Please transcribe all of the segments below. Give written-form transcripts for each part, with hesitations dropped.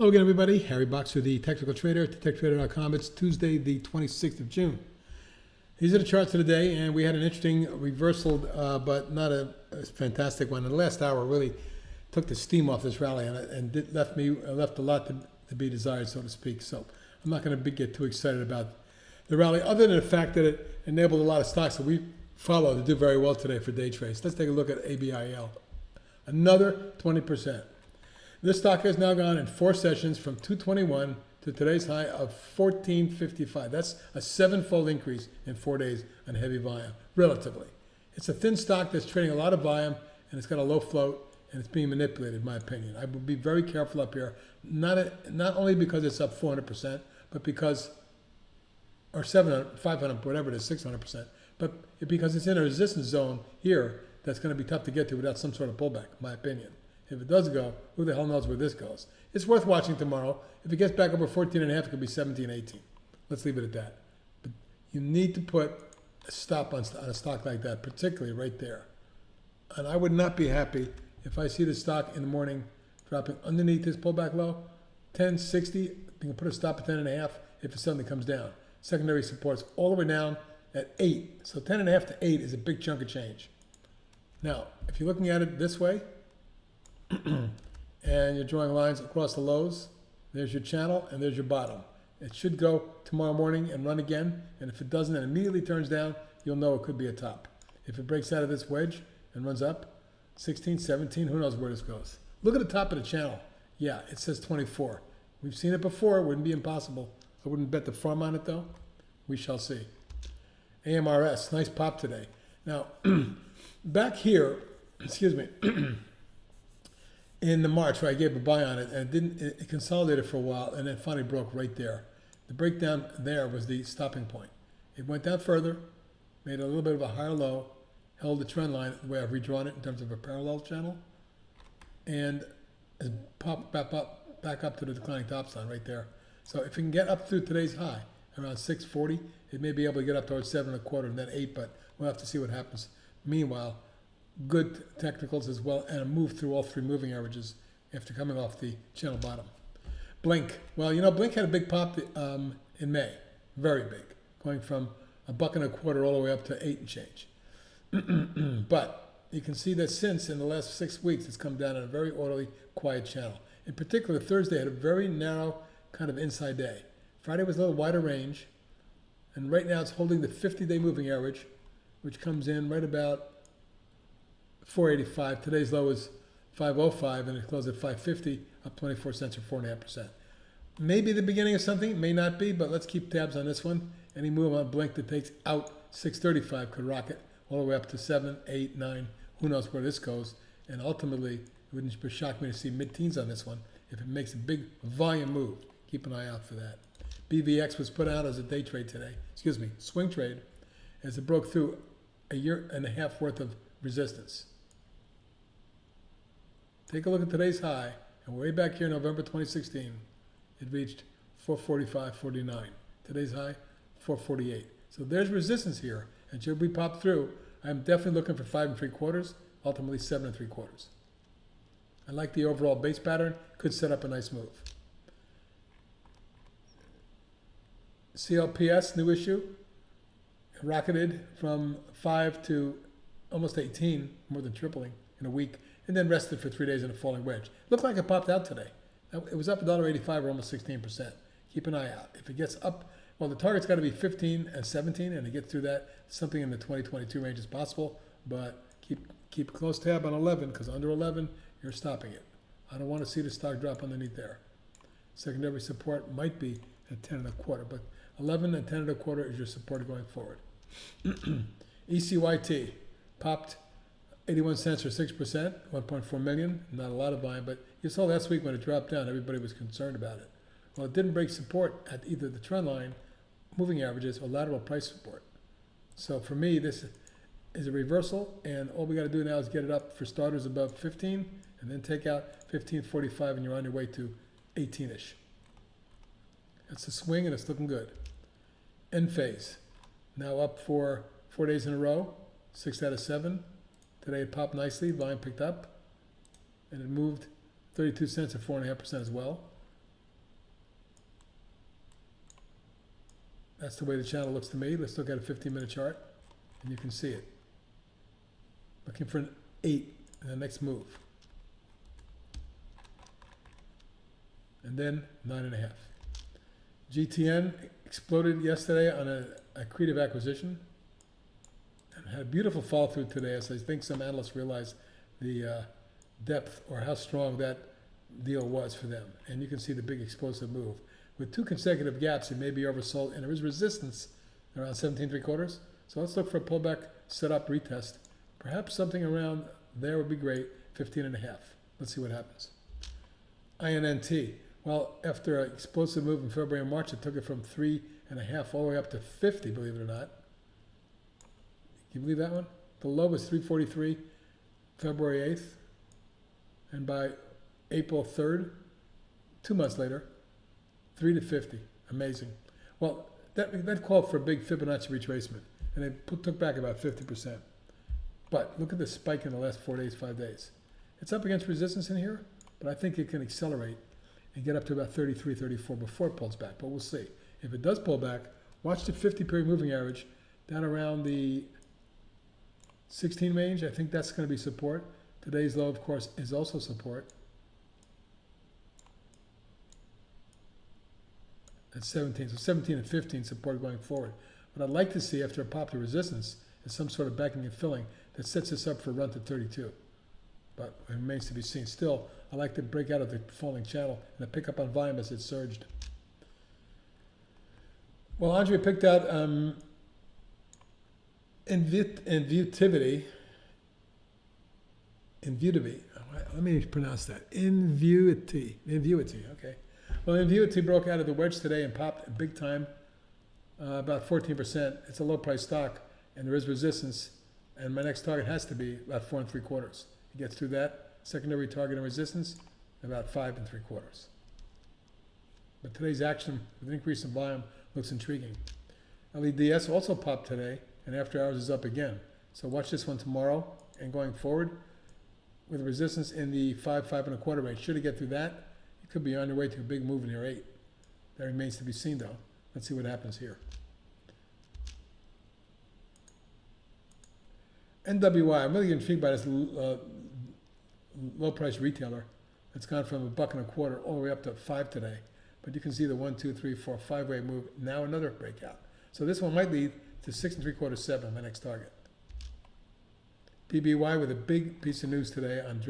Hello again, everybody. Harry Boxer, the Technical Trader at TechTrader.com. It's Tuesday, the 26th of June. These are the charts of the day, and we had an interesting reversal, but not a fantastic one. And the last hour really took the steam off this rally, and it left a lot to be desired, so to speak. So I'm not going to get too excited about the rally, other than the fact that it enabled a lot of stocks that we follow to do very well today for day trades. Let's take a look at ABIL. Another 20%. This stock has now gone in 4 sessions from 221 to today's high of 1455. That's a 7-fold increase in 4 days on heavy volume, relatively. It's a thin stock that's trading a lot of volume, and it's got a low float, and it's being manipulated, in my opinion. I would be very careful up here, not only because it's up 400%, but because, or 700, 500, whatever it is, 600%, but because it's in a resistance zone here that's going to be tough to get to without some sort of pullback, in my opinion. If it does go, who the hell knows where this goes? It's worth watching tomorrow. If it gets back over 14.5, it could be 17, 18. Let's leave it at that. But you need to put a stop on a stock like that, particularly right there. And I would not be happy if I see the stock in the morning dropping underneath this pullback low, 10.60. You can put a stop at 10.5 if it suddenly comes down. Secondary supports all the way down at 8. So 10.5 to 8 is a big chunk of change. Now, if you're looking at it this way, and you're drawing lines across the lows, there's your channel and there's your bottom. It should go tomorrow morning and run again, and if it doesn't and immediately turns down, you'll know it could be a top. If it breaks out of this wedge and runs up 16, 17, who knows where this goes. Look at the top of the channel. Yeah, it says 24. We've seen it before. It wouldn't be impossible. I wouldn't bet the farm on it, though. We shall see. AMRS, nice pop today. Now, back here, excuse me, in the March where I gave a buy on it, and it consolidated for a while and then finally broke right there. The breakdown there was the stopping point. It went down further, made a little bit of a higher low, held the trend line the way I've redrawn it in terms of a parallel channel, and has popped back up to the declining top line right there. So if it can get up through today's high, around 640, it may be able to get up towards 7.25 and then 8, but we'll have to see what happens. Meanwhile, good technicals as well, and a move through all 3 moving averages after coming off the channel bottom. Blink. Well, you know, Blink had a big pop in May. Very big. Going from $1.25 all the way up to 8 and change. But you can see that since, in the last 6 weeks, it's come down in a very orderly, quiet channel. In particular, Thursday had a very narrow kind of inside day. Friday was a little wider range. And right now it's holding the 50-day moving average, which comes in right about 485. Today's low is 505, and it closed at 550, up 24 cents or 4.5%. Maybe the beginning of something, may not be, but let's keep tabs on this one. Any move on Blink that takes out 635 could rocket all the way up to 7, 8, 9. Who knows where this goes? And ultimately, it wouldn't shock me to see mid-teens on this one if it makes a big volume move. Keep an eye out for that. BVX was put out as a day trade today. Excuse me, swing trade, as it broke through a 1.5 years worth of resistance. Take a look at today's high, and way back here in November 2016, it reached 445.49. Today's high, 448. So there's resistance here, and should we pop through, I'm definitely looking for 5 3/4, ultimately 7 3/4. I like the overall base pattern, could set up a nice move. CLPS, new issue, rocketed from 5 to almost 18, more than tripling in a week, and then rested for 3 days in a falling wedge. Looked like it popped out today. It was up $1.85 or almost 16%. Keep an eye out. If it gets up, well, the target's got to be 15 and 17, and to get through that, something in the 2022 range is possible, but keep a close tab on 11, because under 11, you're stopping it. I don't want to see the stock drop underneath there. Secondary support might be at 10.25, but 11 and 10.25 is your support going forward. ECYT popped 81 cents or 6%, 1.4 million, not a lot of volume, but you saw last week when it dropped down, everybody was concerned about it. Well, it didn't break support at either the trend line, moving averages, or lateral price support. So for me, this is a reversal, and all we got to do now is get it up for starters above 15, and then take out 15.45, and you're on your way to 18-ish. That's a swing, and it's looking good. End phase, now up for 4 days in a row, 6 out of 7. Today it popped nicely, volume picked up, and it moved 32 cents or 4.5% as well. That's the way the channel looks to me. Let's look at a 15-minute chart, and you can see it. Looking for an 8 in the next move. And then 9.5. GTN exploded yesterday on a accretive acquisition and had a beautiful fall through today, as I think some analysts realize the depth or how strong that deal was for them. And you can see the big explosive move. With 2 consecutive gaps, it may be oversold, and there is resistance around 17.75. So let's look for a pullback, setup, retest. Perhaps something around there would be great, 15.5. Let's see what happens. INNT. Well, after an explosive move in February and March, it took it from 3.5 all the way up to 50, believe it or not. Can you believe that one? The low was 343, February 8th. And by April 3rd, 2 months later, 3 to 50. Amazing. Well, that called for a big Fibonacci retracement, and it took back about 50%. But look at the spike in the last 4 days, 5 days. It's up against resistance in here, but I think it can accelerate and get up to about 33, 34 before it pulls back, but we'll see. If it does pull back, watch the 50-period moving average down around the 16 range. I think that's going to be support. Today's low, of course, is also support. At 17, so 17 and 15 support going forward. What I'd like to see after a pop to resistance is some sort of backing and filling that sets us up for a run to 32. But it remains to be seen. Still, I like to break out of the falling channel and a pick up on volume as it surged. Well, Andre picked out IVTY. Let me pronounce that. IVTY, okay. Well, IVTY broke out of the wedge today and popped big time, about 14%. It's a low price stock, and there is resistance, and my next target has to be about 4 3/4. It gets through that secondary target and resistance, about 5 3/4. But today's action with an increase in volume looks intriguing. LEDS also popped today, and after hours is up again. So watch this one tomorrow and going forward with resistance in the 5 1/4 range. Should it get through that, it could be on your way to a big move in your 8. That remains to be seen, though. Let's see what happens here. NWY, I'm really intrigued by this low-price retailer. It's gone from $1.25 all the way up to 5 today. But you can see the 1, 2, 3, 4, 5-way move. Now another breakout. So this one might lead to 6 3/4, 7, my next target. PBY with a big piece of news today on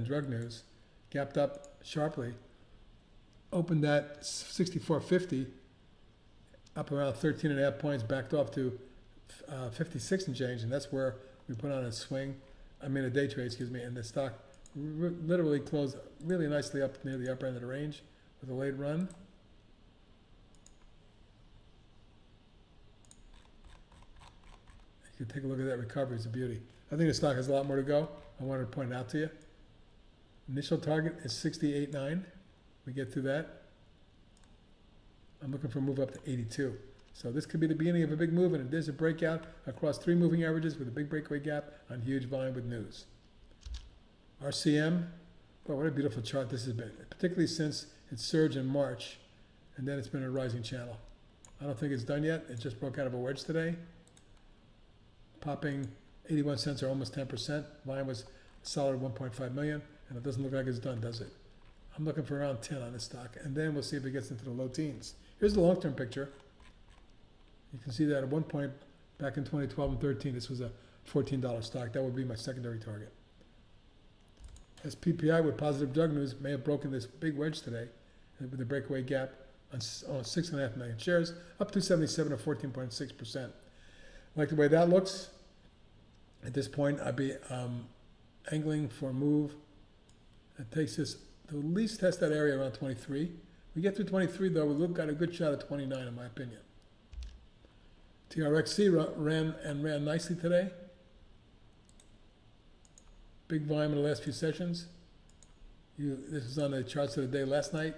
drug news, gapped up sharply, opened at 64.50, up around 13.5 points, backed off to 56 and change, and that's where we put on a day trade, and the stock literally closed really nicely up near the upper end of the range with a late run. You can take a look at that recovery. It's a beauty. I think the stock has a lot more to go. I wanted to point it out to you. Initial target is 68.9. We get through that. I'm looking for a move up to 82. So this could be the beginning of a big move, and there's a breakout across 3 moving averages with a big breakaway gap on huge volume with news. RCM, boy, what a beautiful chart this has been, particularly since it surged in March, and then it's been a rising channel. I don't think it's done yet. It just broke out of a wedge today, popping 81 cents or almost 10%. Volume was solid 1.5 million, and it doesn't look like it's done, does it? I'm looking for around 10 on this stock, and then we'll see if it gets into the low teens. Here's the long-term picture. You can see that at one point back in 2012 and 13, this was a $14 stock. That would be my secondary target. SPPI with positive drug news may have broken this big wedge today with a breakaway gap on 6.5 million shares, up to 77 or 14.6%. I like the way that looks. At this point, I'd be angling for a move that takes us to at least test that area around 23. We get through 23, though, we've got a good shot at 29, in my opinion. TRXC ran nicely today. Big volume in the last few sessions. This was on the charts of the day last night.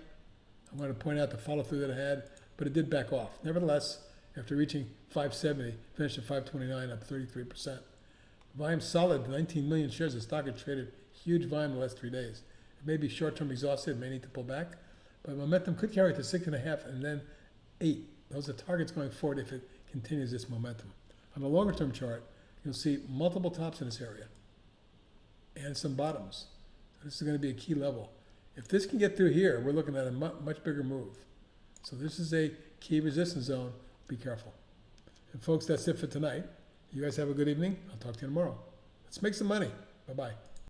I want to point out the follow-through that it had, but it did back off. Nevertheless, after reaching 570, finished at 529, up 33%. Volume solid, 19 million shares. The stock had traded huge volume in the last 3 days. It may be short-term exhausted, may need to pull back, but momentum could carry it to 6.5 and then 8 Those are targets going forward if it continues this momentum. On the longer term chart, you'll see multiple tops in this area and some bottoms. This is going to be a key level. If this can get through here, we're looking at a much bigger move. So this is a key resistance zone. Be careful. And folks, that's it for tonight. You guys have a good evening. I'll talk to you tomorrow. Let's make some money. Bye-bye.